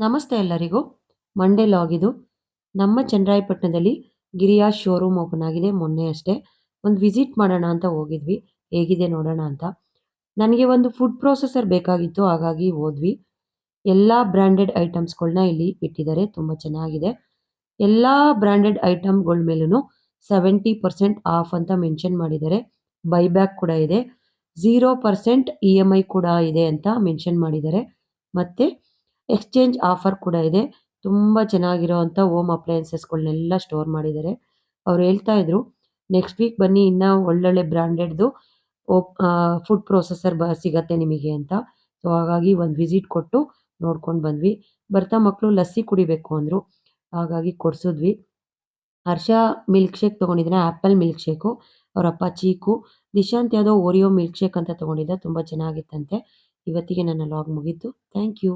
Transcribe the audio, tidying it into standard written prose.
ನಮಸ್ತೆ ಎಲ್ಲರಿಗೂ. Monday log ಇದು. ನಮ್ಮ ಚನ್ನರಾಯಪಟ್ಟಣದಲ್ಲಿ ಗಿರಿಯಾಶ್ ಶೋರೂಮ್ ಓಪನ್ ಆಗಿದೆ ಮೊನ್ನೆ ಅಷ್ಟೇ. ಒಂದು ವಿಸಿಟ್ ಮಾಡೋಣ ಅಂತ ಹೋಗಿದ್ವಿ. ಹೇಗಿದೆ ನೋಡೋಣ ಅಂತ. ನನಗೆ ಒಂದು ಫುಡ್ ಪ್ರೊಸೆಸರ್ ಬೇಕಾಗಿತ್ತು, ಹಾಗಾಗಿ ಹೋದ್ವಿ. ಎಲ್ಲ ಬ್ರ್ಯಾಂಡೆಡ್ ಐಟಮ್ಸ್ಗಳನ್ನ ಇಲ್ಲಿ ಇಟ್ಟಿದ್ದಾರೆ, ತುಂಬ ಚೆನ್ನಾಗಿದೆ. ಎಲ್ಲ ಬ್ರ್ಯಾಂಡೆಡ್ ಐಟಮ್ಗಳ ಮೇಲೂ 70% ಆಫ್ ಅಂತ ಮೆನ್ಷನ್ ಮಾಡಿದ್ದಾರೆ. ಬೈಬ್ಯಾಕ್ ಕೂಡ ಇದೆ. 0% EMI ಕೂಡ ಇದೆ ಅಂತ ಮೆನ್ಷನ್ ಮಾಡಿದ್ದಾರೆ. ಮತ್ತು ಎಕ್ಸ್ಚೇಂಜ್ ಆಫರ್ ಕೂಡ ಇದೆ. ತುಂಬ ಚೆನ್ನಾಗಿರೋವಂಥ ಹೋಮ್ ಅಪ್ಲಯನ್ಸಸ್ಗಳನ್ನೆಲ್ಲ ಸ್ಟೋರ್ ಮಾಡಿದ್ದಾರೆ. ಅವ್ರು ಹೇಳ್ತಾ ಇದ್ರು, ನೆಕ್ಸ್ಟ್ ವೀಕ್ ಬನ್ನಿ, ಇನ್ನೂ ಒಳ್ಳೊಳ್ಳೆ ಬ್ರ್ಯಾಂಡೆಡ್ದು ಫುಡ್ ಪ್ರೊಸೆಸರ್ ಸಿಗತ್ತೆ ನಿಮಗೆ ಅಂತ. ಸೊ ಹಾಗಾಗಿ ಒಂದು ವಿಸಿಟ್ ಕೊಟ್ಟು ನೋಡ್ಕೊಂಡು ಬಂದ್ವಿ. ಬರ್ತಾ ಮಕ್ಕಳು ಲಸ್ಸಿ ಕುಡಿಬೇಕು ಅಂದರು, ಹಾಗಾಗಿ ಕೊಡಿಸಿದ್ವಿ. ಹರ್ಷ ಮಿಲ್ಕ್ ಶೇಕ್ ತೊಗೊಂಡಿದ್ದಾನೆ, ಆ್ಯಪಲ್ ಮಿಲ್ಕ್ ಶೇಕು. ಅವರಪ್ಪ ಚೀಕು. ದಿಶಾಂತ್ ಯಾವುದೋ ಓರಿಯೋ ಮಿಲ್ಕ್ ಶೇಕ್ ಅಂತ ತೊಗೊಂಡಿದ್ದ, ತುಂಬ ಚೆನ್ನಾಗಿತ್ತಂತೆ. ಇವತ್ತಿಗೆ ನನ್ನ ಲಾಗ್ ಮುಗೀತು. Thank you.